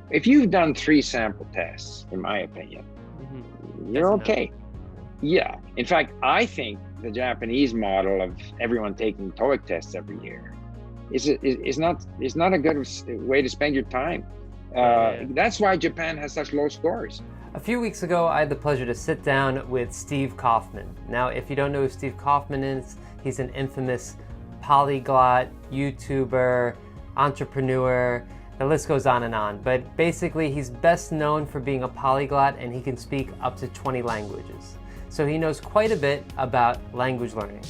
If you've done 3 sample tests, in my opinion, you're That's okay. enough. Yeah. In fact, I think the Japanese model of everyone taking TOEIC tests every year is not a good way to spend your time. Yeah. That's why Japan has such low scores. A few weeks ago, I had the pleasure to sit down with Steve Kaufmann. Now, if you don't know who Steve Kaufmann is, he's an infamous polyglot, YouTuber, entrepreneur. The list goes on and on. But basically, he's best known for being a polyglot, and he can speak up to 20 languages. So he knows quite a bit about language learning.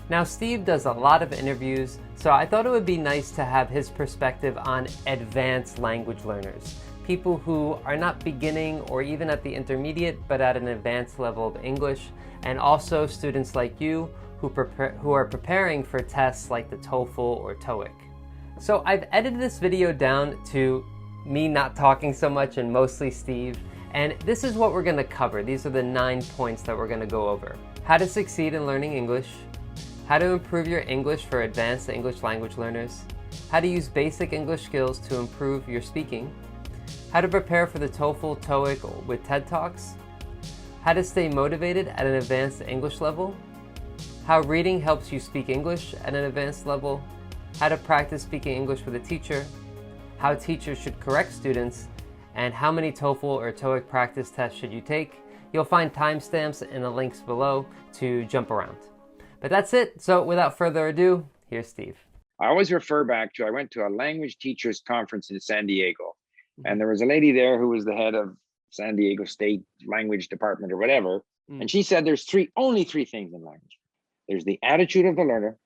Now, Steve does a lot of interviews, so I thought it would be nice to have his perspective on advanced language learners. People who are not beginning or even at the intermediate, but at an advanced level of English, and also students like you who are preparing for tests like the TOEFL or TOEIC. So I've edited this video down to me not talking so much and mostly Steve, and this is what we're going to cover. These are the 9 points that we're going to go over. How to succeed in learning English, how to improve your English for advanced English language learners, how to use basic English skills to improve your speaking, how to prepare for the TOEFL, TOEIC with TED Talks, how to stay motivated at an advanced English level, how reading helps you speak English at an advanced level, how to practice speaking English with a teacher, how teachers should correct students, and how many TOEFL or TOEIC practice tests should you take. You'll find timestamps in the links below to jump around. But that's it. So without further ado, here's Steve. I always refer back to, I went to a language teachers conference in San Diego, and there was a lady there who was the head of San Diego State Language Department or whatever. And she said there's only three things in language. There's the attitude of the learner,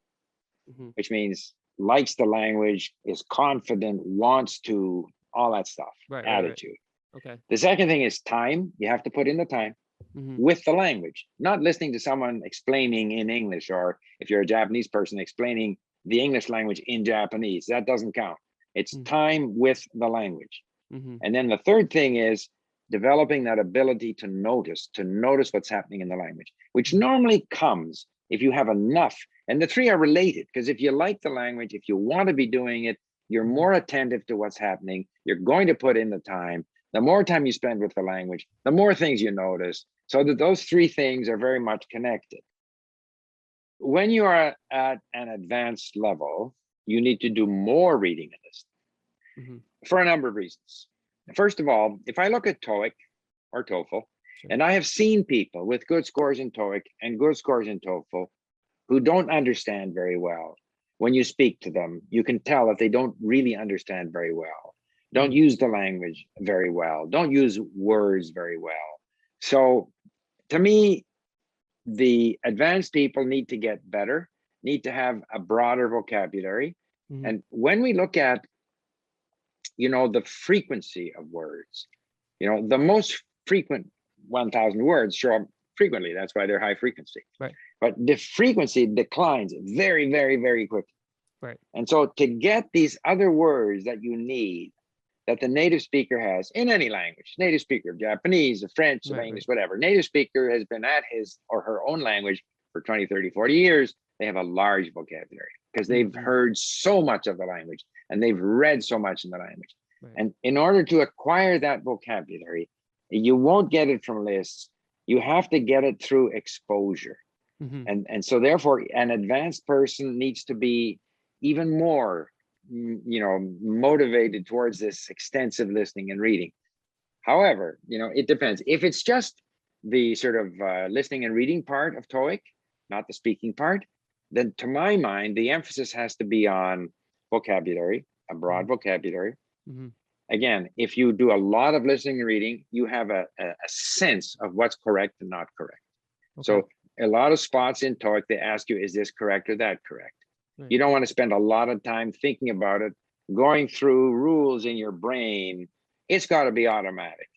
which means likes the language, is confident, wants to, all that stuff, attitude. Okay. The second thing is time. You have to put in the time with the language, not listening to someone explaining in English, or if you're a Japanese person explaining the English language in Japanese, that doesn't count. It's time with the language. And then the third thing is developing that ability to notice what's happening in the language, which normally comes if you have enough. And the three are related, because if you like the language, if you want to be doing it, you're more attentive to what's happening. You're going to put in the time. The more time you spend with the language, the more things you notice. So that those three things are very much connected. When you are at an advanced level, you need to do more reading and listening for a number of reasons. First of all, if I look at TOEIC or TOEFL, and I have seen people with good scores in TOEIC and good scores in TOEFL who don't understand very well. When you speak to them, you can tell that they don't really understand very well, don't use the language very well, don't use words very well. So to me, the advanced people need to get better, need to have a broader vocabulary. And when we look at, the frequency of words, the most frequent 1,000 words show up frequently. That's why they're high frequency. Right. But the frequency declines very, very, very quickly. Right. And so to get these other words that you need, that the native speaker has in any language, native speaker of Japanese, of French, of English, whatever, native speaker has been at his or her own language for 20, 30, 40 years, they have a large vocabulary because they've heard so much of the language and they've read so much in the language. And in order to acquire that vocabulary, you won't get it from lists. You have to get it through exposure. And so therefore, an advanced person needs to be even more, motivated towards this extensive listening and reading. However, it depends. If it's just the sort of listening and reading part of TOEIC, not the speaking part, then to my mind, the emphasis has to be on vocabulary, a broad vocabulary. Again, if you do a lot of listening and reading, you have a sense of what's correct and not correct. So a lot of spots in TOEIC, they ask you, is this correct or that correct? You don't want to spend a lot of time thinking about it, going through rules in your brain. It's got to be automatic.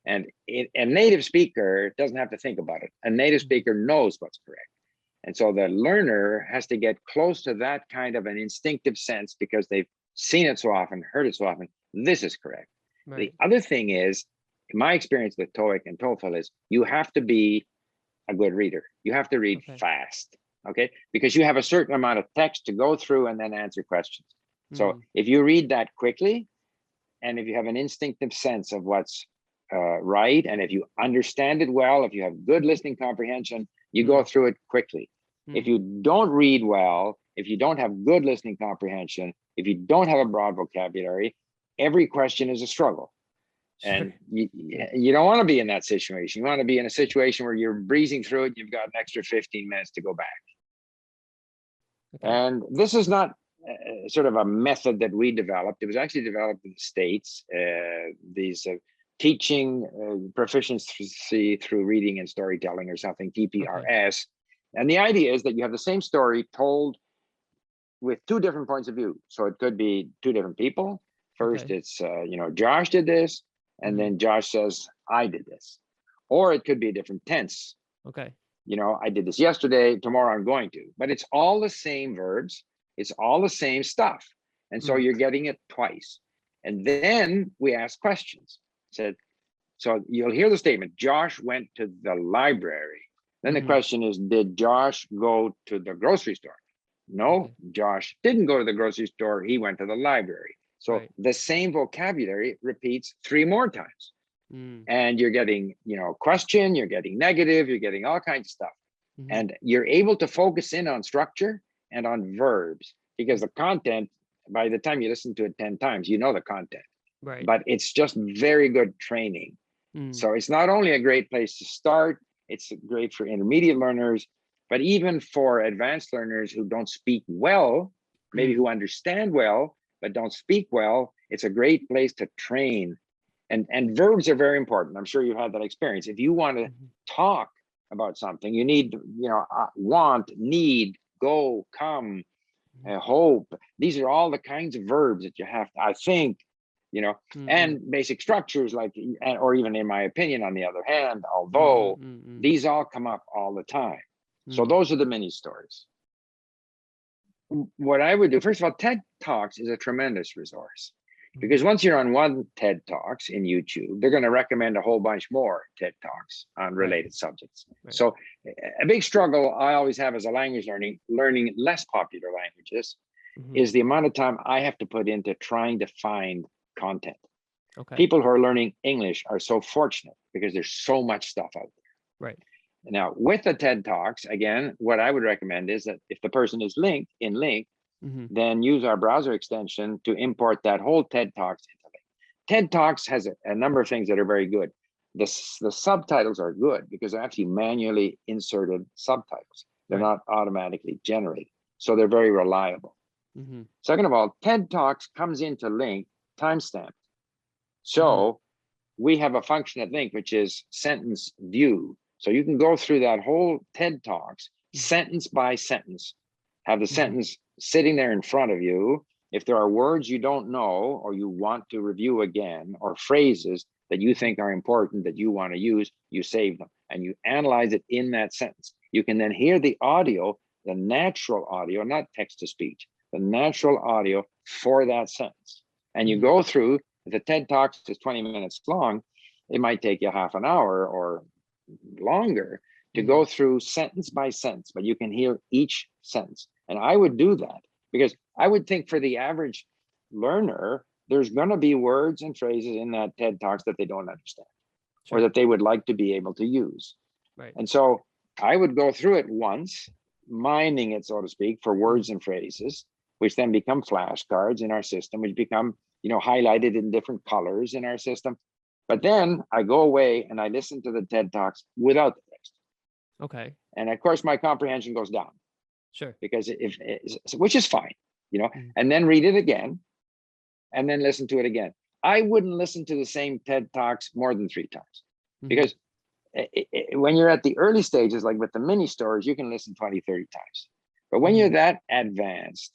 And a native speaker doesn't have to think about it. A native speaker knows what's correct. And so the learner has to get close to that kind of an instinctive sense because they've seen it so often, heard it so often. This is correct. The other thing is, my experience with TOEIC and TOEFL is you have to be a good reader. You have to read fast, because you have a certain amount of text to go through and then answer questions. So if you read that quickly, and if you have an instinctive sense of what's right, and if you understand it well, if you have good listening comprehension, you go through it quickly. If you don't read well, if you don't have good listening comprehension, if you don't have a broad vocabulary, every question is a struggle. Sure. And you don't want to be in that situation. You want to be in a situation where you're breezing through it. You've got an extra 15 minutes to go back. Okay. And this is not sort of a method that we developed. It was actually developed in the States. These teaching proficiency through reading and storytelling, or something, TPRS. Okay. And the idea is that you have the same story told with two different points of view. So it could be two different people. First, okay, it's, Josh did this, and then Josh says, I did this. Or it could be a different tense. Okay. I did this yesterday, tomorrow I'm going to. But it's all the same verbs. It's all the same stuff. And so you're getting it twice. And then we ask questions. So you'll hear the statement, Josh went to the library. Then the question is, did Josh go to the grocery store? No, Josh didn't go to the grocery store. He went to the library. So the same vocabulary repeats 3 more times. And you're getting, question, you're getting negative, you're getting all kinds of stuff. And you're able to focus in on structure and on verbs, because the content, by the time you listen to it 10 times, you know the content. Right. But it's just very good training. So it's not only a great place to start, it's great for intermediate learners, but even for advanced learners who don't speak well, maybe who understand well, but don't speak well, it's a great place to train. And verbs are very important. I'm sure you've had that experience. If you want to talk about something, you need, want, need, go, come, hope. These are all the kinds of verbs that you have to, I think, and basic structures like, or even in my opinion, on the other hand, although these all come up all the time. So those are the mini stories. What I would do, first of all, TED Talks is a tremendous resource, because once you're on one TED Talks in YouTube, they're going to recommend a whole bunch more TED Talks on related subjects. Right. So a big struggle I always have as a language learning less popular languages is the amount of time I have to put into trying to find content. Okay. People who are learning English are so fortunate because there's so much stuff out there. Right. Now, with the TED Talks, again, what I would recommend is that if the person is linked, then use our browser extension to import that whole TED Talks into Link. TED Talks has a number of things that are very good. The subtitles are good because they're actually manually inserted subtitles. They're not automatically generated. So they're very reliable. Second of all, TED Talks comes into Link timestamped. So we have a function at Link, which is sentence view. So you can go through that whole TED Talks sentence by sentence, have the sentence sitting there in front of you. If there are words you don't know or you want to review again, or phrases that you think are important that you want to use, you save them and you analyze it in that sentence. You can then hear the audio, the natural audio, not text to speech, the natural audio for that sentence. And you go through, if the TED Talks is 20 minutes long, it might take you half an hour or longer to go through sentence by sentence, but you can hear each sentence. And I would do that because I would think for the average learner, there's going to be words and phrases in that TED Talks that they don't understand or that they would like to be able to use. Right. And so I would go through it once, mining it, so to speak, for words and phrases, which then become flashcards in our system, which become, highlighted in different colors in our system. But then I go away and I listen to the TED Talks without the text. Okay. And of course, my comprehension goes down. Sure. Because which is fine, and then read it again and then listen to it again. I wouldn't listen to the same TED Talks more than 3 times because when you're at the early stages, like with the mini stories, you can listen 20, 30 times. But when you're that advanced,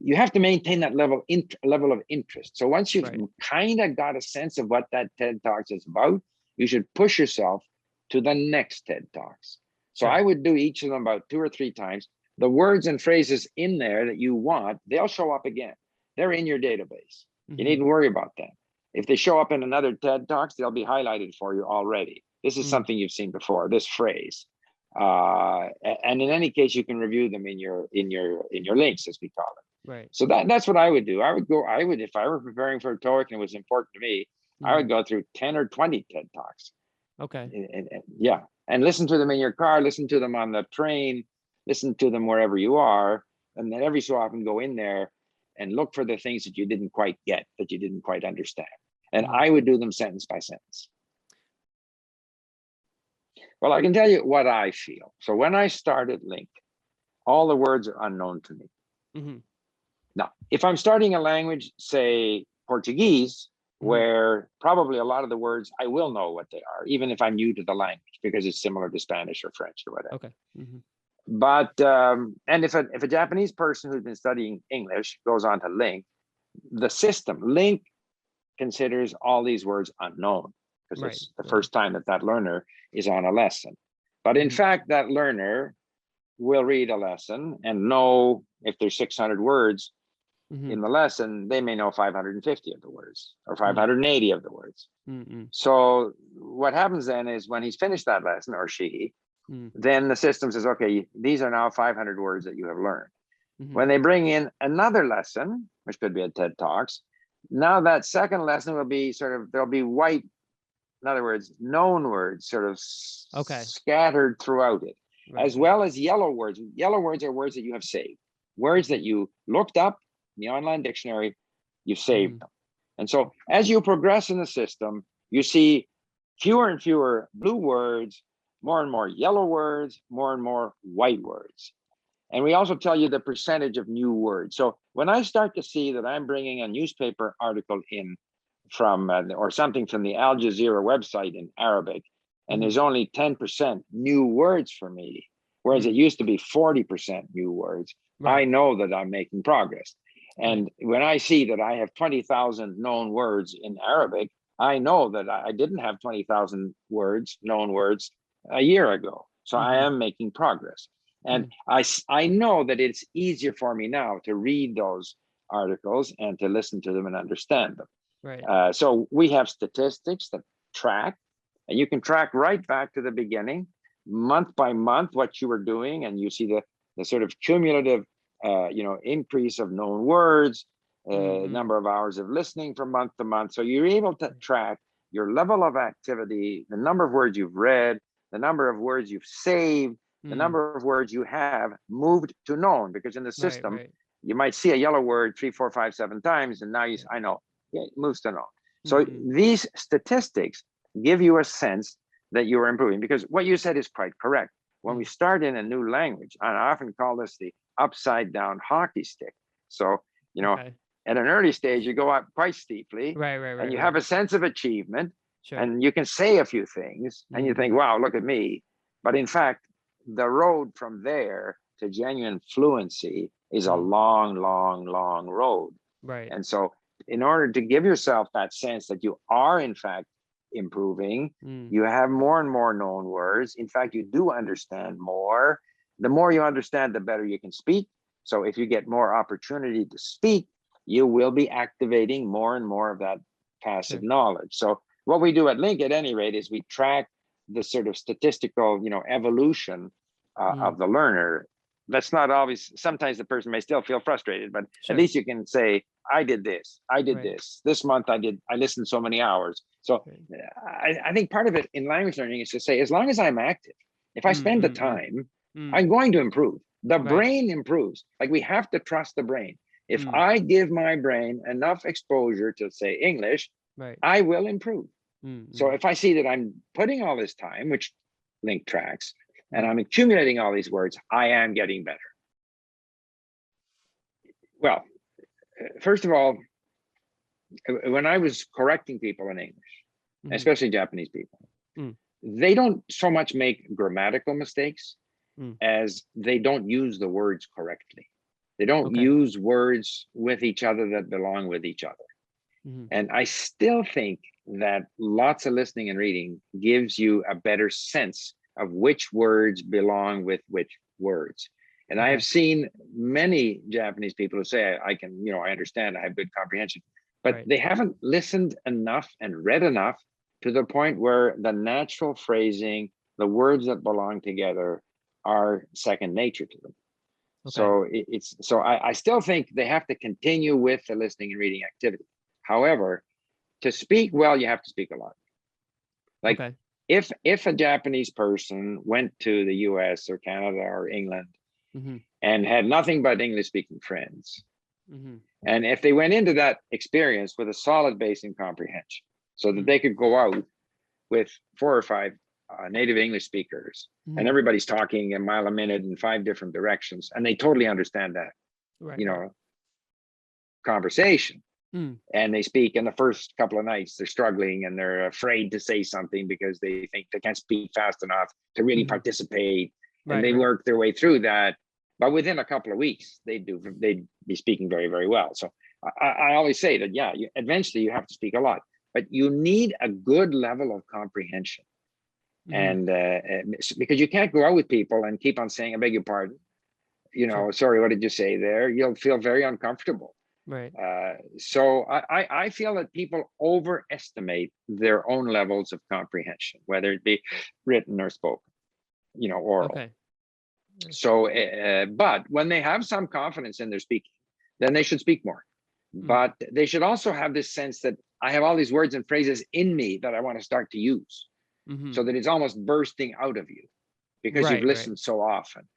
you have to maintain that level of interest. So once you've kind of got a sense of what that TED Talks is about, you should push yourself to the next TED Talks. So I would do each of them about 2 or 3 times. The words and phrases in there that you want, they'll show up again. They're in your database. You needn't worry about them. If they show up in another TED Talks, they'll be highlighted for you already. This is something you've seen before, this phrase. And in any case, you can review them in your links, as we call it. Right. So that's what I would do. I would, if I were preparing for a TOEIC and it was important to me, I would go through 10 or 20 TED Talks. Okay. Yeah. And listen to them in your car, listen to them on the train, listen to them wherever you are. And then every so often go in there and look for the things that you didn't quite get, that you didn't quite understand. And I would do them sentence by sentence. Well, I can tell you what I feel. So when I started Link, all the words are unknown to me. Now, if I'm starting a language, say Portuguese, where probably a lot of the words I will know what they are, even if I'm new to the language, because it's similar to Spanish or French or whatever. Okay. But and if a Japanese person who's been studying English goes on to Link, the system Link considers all these words unknown, because it's the first time that learner is on a lesson. But in fact, that learner will read a lesson and know if there's 600 words in the lesson, they may know 550 of the words or 580 of the words. So what happens then is when he's finished that lesson, or she, then the system says, okay, these are now 500 words that you have learned. When they bring in another lesson, which could be a TED Talks, now that second lesson will be there'll be white, in other words, known words sort of scattered throughout it, as well as yellow words. Yellow words are words that you have saved, words that you looked up in the online dictionary, you saved them. And so as you progress in the system, you see fewer and fewer blue words, more and more yellow words, more and more white words. And we also tell you the percentage of new words. So when I start to see that I'm bringing a newspaper article in from, or something from the Al Jazeera website in Arabic, and there's only 10% new words for me, whereas it used to be 40% new words, I know that I'm making progress. And when I see that I have 20,000 known words in Arabic, I know that I didn't have 20,000 words, known words, a year ago. So I am making progress. And I know that it's easier for me now to read those articles and to listen to them and understand them. So we have statistics that track, and you can track right back to the beginning, month by month, what you were doing, and you see the sort of cumulative increase of known words, number of hours of listening from month to month. So you're able to track your level of activity, the number of words you've read, the number of words you've saved, the number of words you have moved to known, because in the system, you might see a yellow word 3, 4, 5, 7 times, and now I know, it moves to known. So these statistics give you a sense that you are improving, because what you said is quite correct. When we start in a new language, I often call this the upside down hockey stick. So, at an early stage, you go up quite steeply, and you have a sense of achievement, and you can say a few things, and you think, wow, look at me. But in fact, the road from there to genuine fluency is a long, long, long road. And so in order to give yourself that sense that you are, in fact, improving, you have more and more known words. In fact, you do understand more. The more you understand, the better you can speak. So if you get more opportunity to speak, you will be activating more and more of that passive knowledge. So what we do at Link, at any rate, is we track the sort of statistical, evolution of the learner. That's not always, sometimes the person may still feel frustrated, but at least you can say, I did this, this month I listened so many hours. So I think part of it in language learning is to say, as long as I'm active, if I spend the time, I'm going to improve. The brain improves. Like, we have to trust the brain. If I give my brain enough exposure to, say, English, I will improve. So if I see that I'm putting all this time, which Link tracks, and I'm accumulating all these words, I am getting better. Well, first of all, when I was correcting people in English, especially Japanese people, they don't so much make grammatical mistakes as they don't use the words correctly. They don't use words with each other that belong with each other. And I still think that lots of listening and reading gives you a better sense of which words belong with which words. And I have seen many Japanese people who say, I understand, I have good comprehension, but they haven't listened enough and read enough to the point where the natural phrasing, the words that belong together, are second nature to them. So I still think they have to continue with the listening and reading activity. However, to speak well, you have to speak a lot. Like if a Japanese person went to the US or Canada or England and had nothing but English speaking friends, and if they went into that experience with a solid base in comprehension, so that they could go out with 4 or 5 native English speakers, and everybody's talking a mile a minute in 5 different directions, and they totally understand that, conversation. And they speak, in the first couple of nights, they're struggling and they're afraid to say something because they think they can't speak fast enough to really participate. And they work their way through that. But within a couple of weeks, they'd be speaking very, very well. So I always say that, eventually you have to speak a lot, but you need a good level of comprehension. And because you can't go out with people and keep on saying, I beg your pardon, sorry, what did you say there? You'll feel very uncomfortable. So I feel that people overestimate their own levels of comprehension, whether it be written or spoken, oral. So, but when they have some confidence in their speaking, then they should speak more. But they should also have this sense that I have all these words and phrases in me that I want to start to use, so that it's almost bursting out of you because you've listened so often.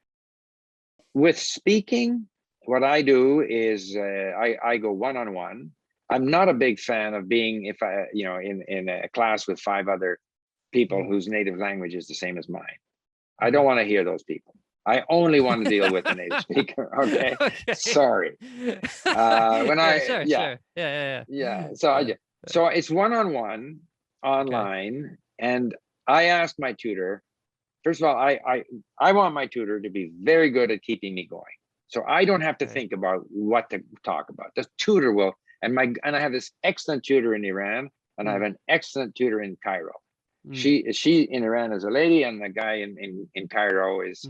With speaking, what I do is I go one-on-one. I'm not a big fan of being, in a class with 5 other people whose native language is the same as mine. I don't want to hear those people. I only want to deal with the native speaker. Okay. Sorry. So it's one-on-one online, and I asked my tutor. First of all, I want my tutor to be very good at keeping me going. So I don't have to think about what to talk about. The tutor will, and I have this excellent tutor in Iran, and I have an excellent tutor in Cairo. She in Iran is a lady, and the guy in Cairo is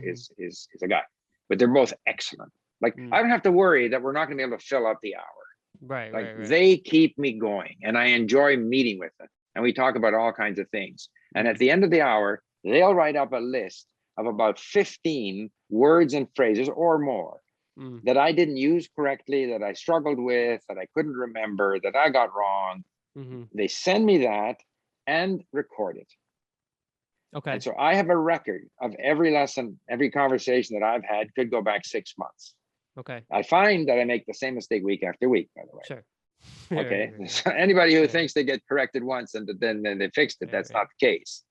a guy. But they're both excellent. Like I don't have to worry that we're not going to be able to fill up the hour. They keep me going, and I enjoy meeting with them. And we talk about all kinds of things. And at the end of the hour, they'll write up a list of about 15 words and phrases or more that I didn't use correctly, that I struggled with, that I couldn't remember, that I got wrong. They send me that and record it. And so I have a record of every lesson, every conversation that I've had. Could go back 6 months. I find that I make the same mistake week after week, by the way. So anybody who thinks they get corrected once and then they fixed it, that's not the case.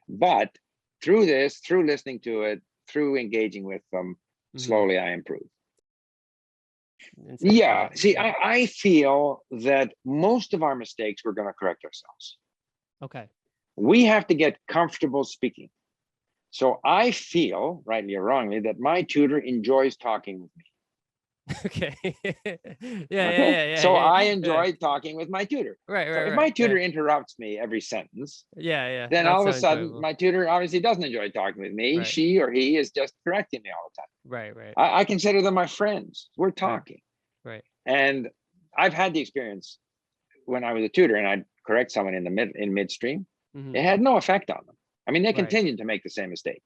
But through this, through listening to it, through engaging with them, slowly I improve. See, I feel that most of our mistakes we're going to correct ourselves. We have to get comfortable speaking. So I feel, rightly or wrongly, that my tutor enjoys talking with me. So I enjoy talking with my tutor. So if my tutor interrupts me every sentence, then all of a sudden my tutor obviously doesn't enjoy talking with me. She or he is just correcting me all the time. I consider them my friends. We're talking. And I've had the experience when I was a tutor and I'd correct someone in midstream. It had no effect on them. I mean, they continued to make the same mistake.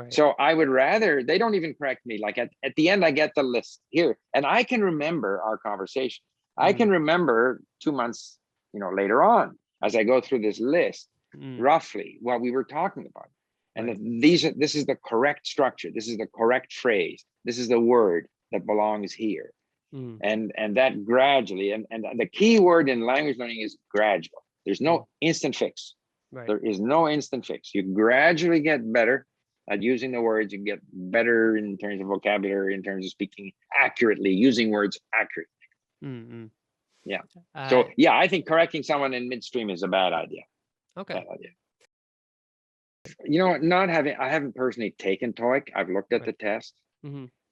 So I would rather they don't even correct me. Like at the end, I get the list here, and I can remember our conversation. I can remember 2 months, later on, as I go through this list, roughly what we were talking about. And this is the correct structure. This is the correct phrase. This is the word that belongs here. And that gradually, and the key word in language learning is gradual. There's no instant fix. There is no instant fix. You gradually get better at using the words. You get better in terms of vocabulary, in terms of speaking accurately, using words accurately. So I think correcting someone in midstream is a bad idea. Bad idea. I haven't personally taken TOEIC. I've looked at the test.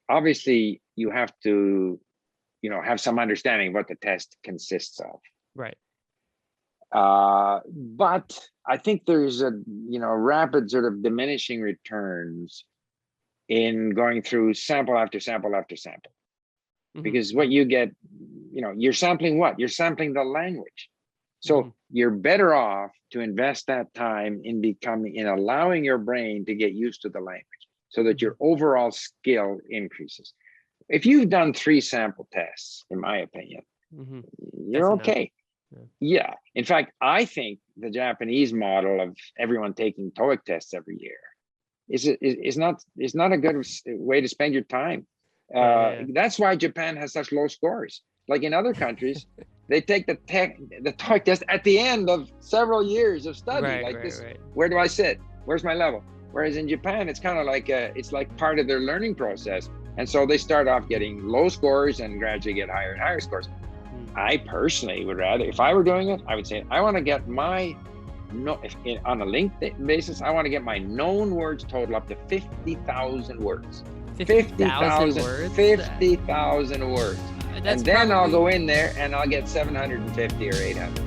Obviously, you have to, have some understanding of what the test consists of. But I think there's a rapid sort of diminishing returns in going through sample after sample after sample, because what you get, you're sampling what? You're sampling the language. So you're better off to invest that time in allowing your brain to get used to the language so that your overall skill increases. if you've done 3 sample tests, in my opinion, you're okay. Yeah. In fact, I think the Japanese model of everyone taking TOEIC tests every year is not a good way to spend your time. That's why Japan has such low scores. Like in other countries, they take the TOEIC test at the end of several years of study. Where do I sit? Where's my level? Whereas in Japan, it's kind of like it's like part of their learning process. And so they start off getting low scores and gradually get higher and higher scores. I personally would rather, if I were doing it, I would say, I want to get my, on a linked basis, I want to get my known words total up to 50,000 words. 50,000 words? 50,000 words. And then I'll go in there and I'll get 750 or 800.